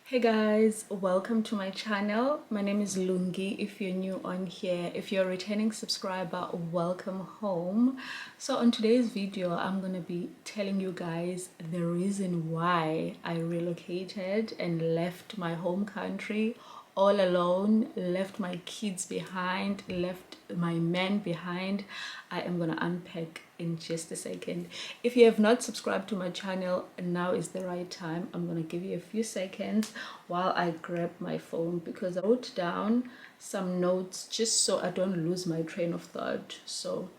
Hey guys, welcome to my channel. My name is Lungi. If you're new on here, if you're a returning subscriber, welcome home. So on today's video, I'm gonna be telling you guys the reason why I relocated and left my home country all alone, left my kids behind, left my man behind. I am gonna unpack in just a second. If you have not subscribed to my channel, now is the right time. I'm gonna give you a few seconds while I grab my phone because I wrote down some notes just so I don't lose my train of thought. So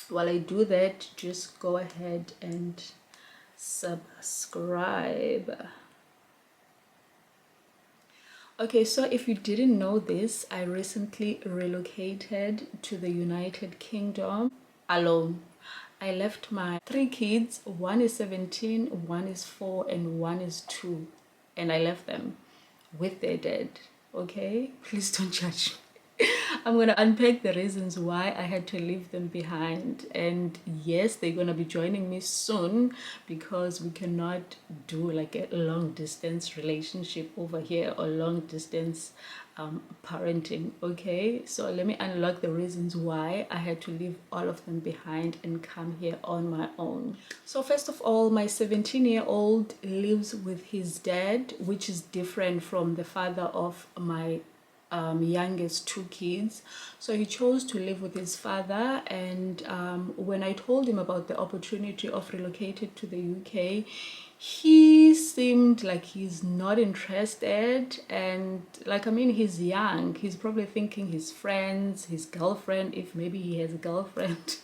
while I do that, just go ahead and subscribe. Okay, so if you didn't know this, I recently relocated to the United Kingdom alone. I left my three kids. One is 17, one is 4, and one is 2. And I left them with their dad. Okay? Please don't judge me. I'm going to unpack the reasons why I had to leave them behind. And yes, they're going to be joining me soon because we cannot do like a long distance relationship over here or long distance parenting. Okay, so let me unlock the reasons why I had to leave all of them behind and come here on my own. So first of all, my 17-year-old lives with his dad, which is different from the father of my youngest 2 kids. So he chose to live with his father, and when I told him about the opportunity of relocating to the UK, he seemed like he's not interested. And like, I mean, he's young, he's probably thinking his friends, his girlfriend, if maybe he has a girlfriend,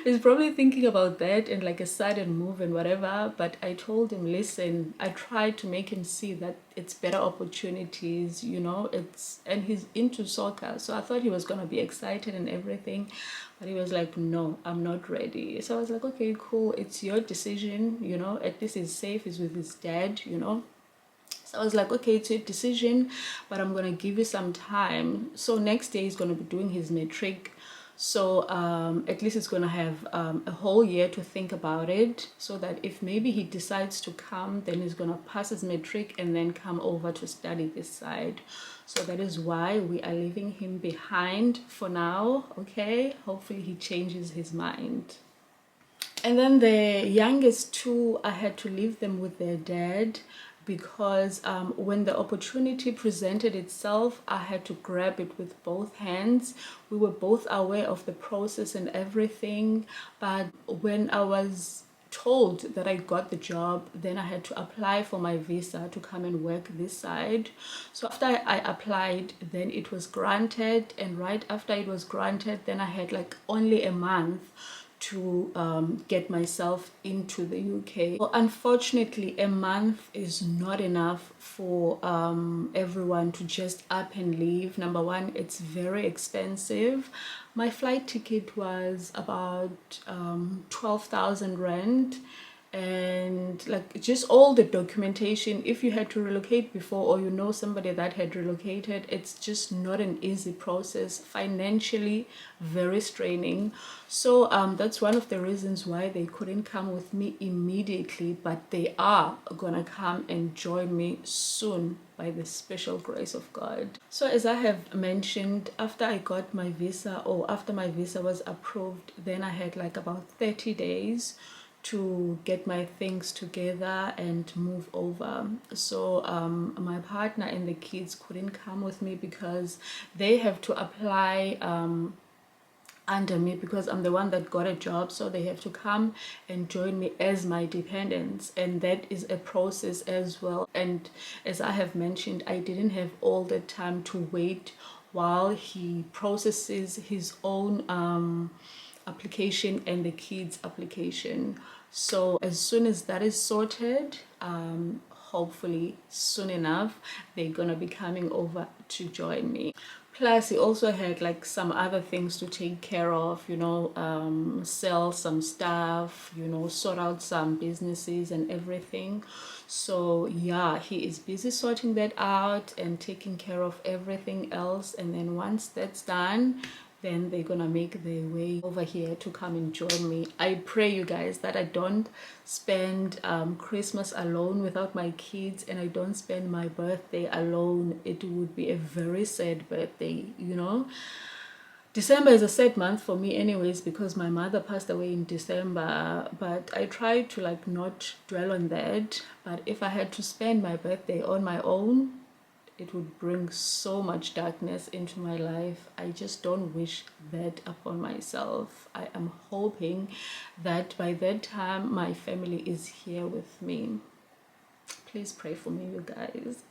he's probably thinking about that and like a sudden move and whatever. But I told him, listen, I tried to make him see that it's better opportunities, and he's into soccer, so I thought he was going to be excited and everything. But he was like, no, I'm not ready. So I was like, okay, cool, it's your decision, at least he's safe, he's with his dad. So I was like, okay, it's your decision, but I'm gonna give you some time. So next day he's gonna be doing his matric. So at least he's gonna have a whole year to think about it, so that if maybe he decides to come, then he's gonna pass his matric and then come over to study this side. So that is why we are leaving him behind for now. Okay, hopefully he changes his mind. And then the youngest 2, I had to leave them with their dad because when the opportunity presented itself, I had to grab it with both hands. We were both aware of the process and everything, but when I was told that I got the job, then I had to apply for my visa to come and work this side. So after I applied, then it was granted, and right after it was granted, then I had like only a month to get myself into the UK. Well, unfortunately, a month is not enough for everyone to just up and leave. Number one, it's very expensive. My flight ticket was about 12,000 rand, and like just all the documentation. If you had to relocate before, or somebody that had relocated, it's just not an easy process, financially very straining. So that's one of the reasons why they couldn't come with me immediately, but they are gonna come and join me soon by the special grace of God. So as I have mentioned, after I got my visa, or after my visa was approved, then I had like about 30 days to get my things together and move over. So my partner and the kids couldn't come with me because they have to apply under me, because I'm the one that got a job. So they have to come and join me as my dependents, and that is a process as well. And as I have mentioned, I didn't have all the time to wait while he processes his own application and the kids application. So as soon as that is sorted, hopefully soon enough, they're gonna be coming over to join me. Plus he also had like some other things to take care of, sell some stuff, sort out some businesses and everything. So yeah, he is busy sorting that out and taking care of everything else. And then once that's done, then they're gonna make their way over here to come and join me. I pray, you guys, that I don't spend Christmas alone without my kids, and I don't spend my birthday alone. It would be a very sad birthday, you know. December is a sad month for me anyways, because my mother passed away in December, but I try to like not dwell on that. But if I had to spend my birthday on my own, it would bring so much darkness into my life. I just don't wish that upon myself. I am hoping that by that time my family is here with me. Please pray for me, you guys.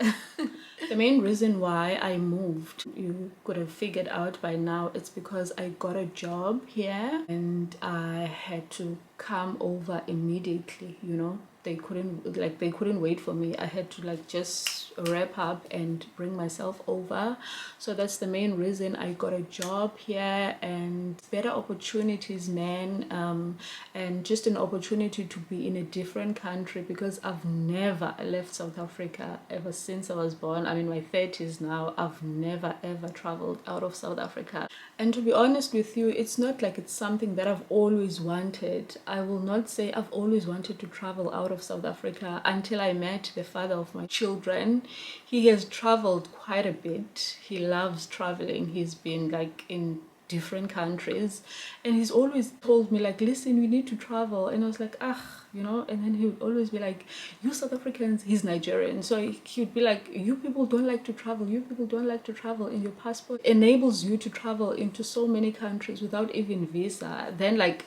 The main reason why I moved, you could have figured out by now, it's because I got a job here and I had to come over immediately, you know. They couldn't wait for me. I had to like just wrap up and bring myself over. So that's the main reason I got a job here, and better opportunities, man, and just an opportunity to be in a different country, because I've never left South Africa ever since I was born. I'm in my 30s now. I've never ever traveled out of South Africa. And to be honest with you, it's not like it's something that I've always wanted. I will not say I've always wanted to travel out of South Africa until I met the father of my children. He has traveled quite a bit. He loves traveling. He's been like in different countries, and he's always told me like, listen, we need to travel. And I was like, ah, you know. And then he would always be like, you South Africans, he's Nigerian, so he would be like, you people don't like to travel, you people don't like to travel, and your passport enables you to travel into so many countries without even visa. Then like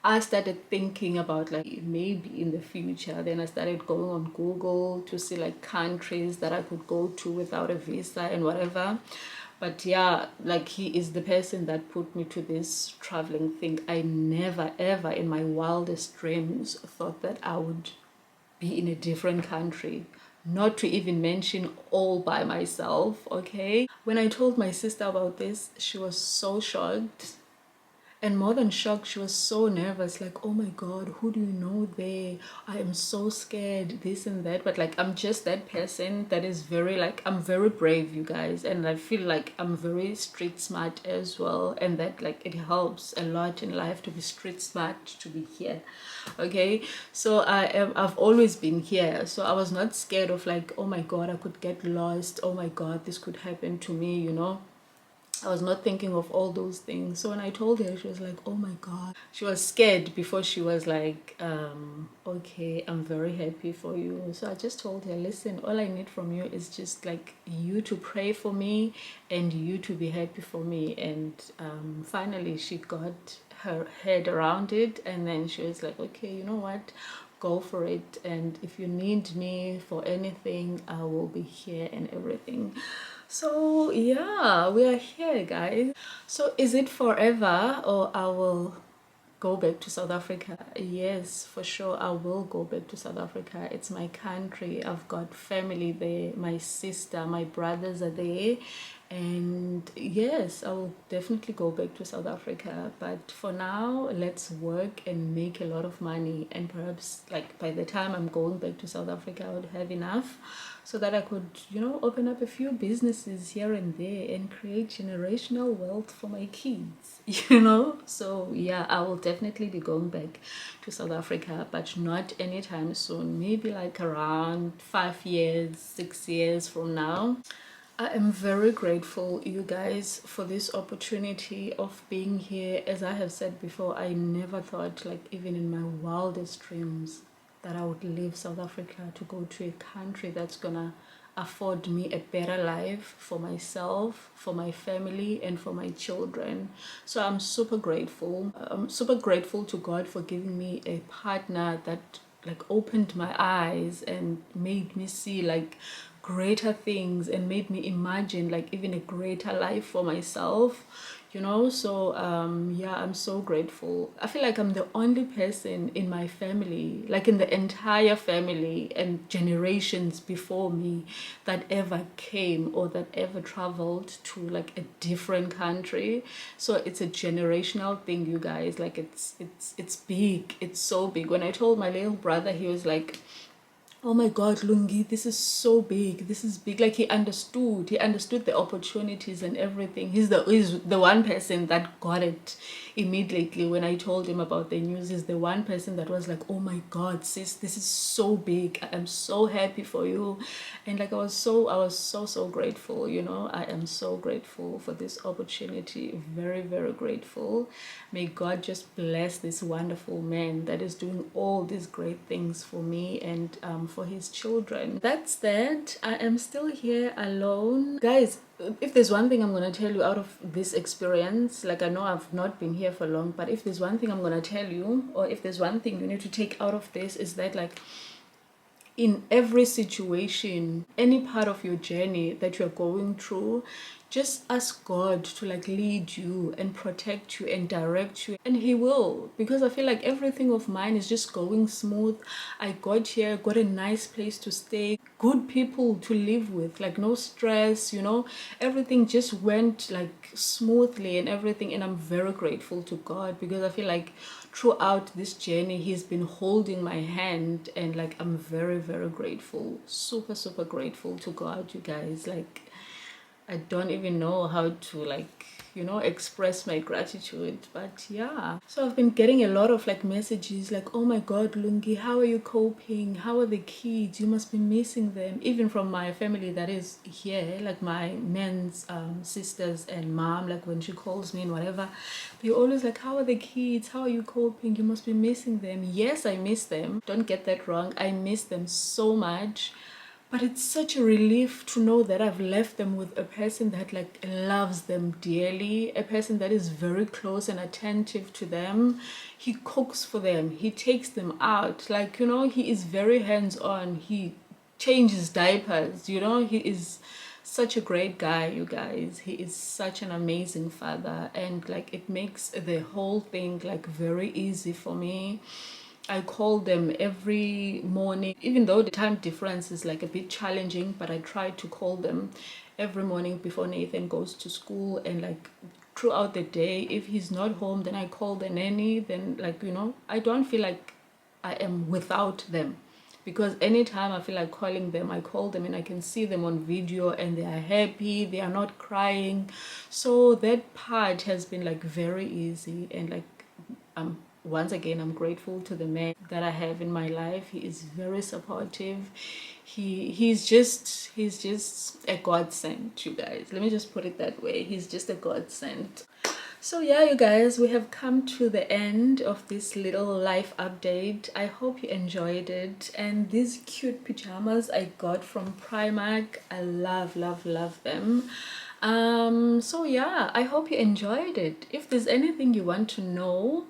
I started thinking about like maybe in the future. Then I started going on Google to see like countries that I could go to without a visa and whatever. But yeah, like he is the person that put me to this traveling thing. I never ever in my wildest dreams thought that I would be in a different country, not to even mention all by myself. Okay, when I told my sister about this, she was so shocked. And more than shocked, she was so nervous, like, oh my God, who do you know there? I am so scared, this and that. But like, I'm just that person that is very like, I'm very brave, you guys. And I feel like I'm very street smart as well. And that like, it helps a lot in life to be street smart, to be here. Okay, so I've always been here. So I was not scared of like, oh my God, I could get lost. Oh my God, this could happen to me, you know. I was not thinking of all those things. So when I told her, she was like, oh my God. She was scared before she was like, okay, I'm very happy for you. So I just told her, listen, all I need from you is just like you to pray for me and you to be happy for me. And finally she got her head around it. And then she was like, okay, you know what? Go for it. And if you need me for anything, I will be here and everything. So yeah, we are here, guys. So is it forever, or I will go back to South Africa? Yes, for sure I will go back to South Africa. It's my country. I've got family there. My sister, my brothers are there. And yes, I will definitely go back to South Africa. But for now, let's work and make a lot of money. And perhaps like by the time I'm going back to South Africa, I would have enough so that I could, you know, open up a few businesses here and there and create generational wealth for my kids, you know. So yeah, I will definitely be going back to South Africa, but not anytime soon. Maybe like around 5 years, 6 years from now. I am very grateful, you guys, for this opportunity of being here. As I have said before, I never thought, like even in my wildest dreams, that I would leave South Africa to go to a country that's gonna afford me a better life for myself, for my family, and for my children. So I'm super grateful. I'm super grateful to God for giving me a partner that like opened my eyes and made me see like greater things and made me imagine like even a greater life for myself, you know. So yeah, I'm so grateful. I feel like I'm the only person in my family, like in the entire family and generations before me, that ever came or that ever traveled to like a different country. So it's a generational thing, you guys. Like it's big. It's so big. When I told my little brother, he was like, oh my god, Lungi, this is so big, this is big. Like he understood the opportunities and everything. He's the one person that got it immediately when I told him about the news. He's the one person that was like, oh my god, sis, this is so big, I am so happy for you. And like I was so grateful, I am so grateful for this opportunity. Very, very grateful. May God just bless this wonderful man that is doing all these great things for me and for his children. That's that. I am still here alone. Guys, if there's one thing I'm going to tell you out of this experience, like I know I've not been here for long, but if there's one thing I'm going to tell you, or if there's one thing you need to take out of this, is that like in every situation, any part of your journey that you're going through, just ask God to like lead you and protect you and direct you, and he will. Because I feel like everything of mine is just going smooth. I got here, got a nice place to stay, good people to live with, like no stress, everything just went like smoothly and everything. And I'm very grateful to God, because I feel like throughout this journey he's been holding my hand, and like I'm very, very grateful, super, super grateful to God, you guys. Like I don't even know how to like express my gratitude. But yeah, so I've been getting a lot of like messages like, oh my god, Lungi, how are you coping, how are the kids, you must be missing them, even from my family that is here, like my men's sisters and mom. Like when she calls me and whatever, they're always like, how are the kids, how are you coping, you must be missing them. Yes, I miss them, don't get that wrong, I miss them so much. But it's such a relief to know that I've left them with a person that like loves them dearly, a person that is very close and attentive to them. He cooks for them, he takes them out, like he is very hands-on. He changes diapers, he is such a great guy, you guys. He is such an amazing father, and like it makes the whole thing like very easy for me. I call them every morning, even though the time difference is like a bit challenging, but I try to call them every morning before Nathan goes to school. And like throughout the day, if he's not home, then I call the nanny. Then like I don't feel like I am without them, because anytime I feel like calling them, I call them and I can see them on video and they are happy, they are not crying. So that part has been like very easy. And like once again, I'm grateful to the man that I have in my life. He is very supportive. He's just a godsend, you guys. Let me just put it that way. He's just a godsend. So yeah, you guys, we have come to the end of this little life update. I hope you enjoyed it. And these cute pajamas I got from Primark, I love, love, love them. So yeah, I hope you enjoyed it. If there's anything you want to know,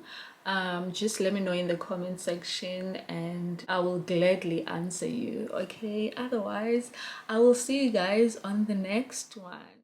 just let me know in the comment section and I will gladly answer you. Okay, otherwise I will see you guys on the next one.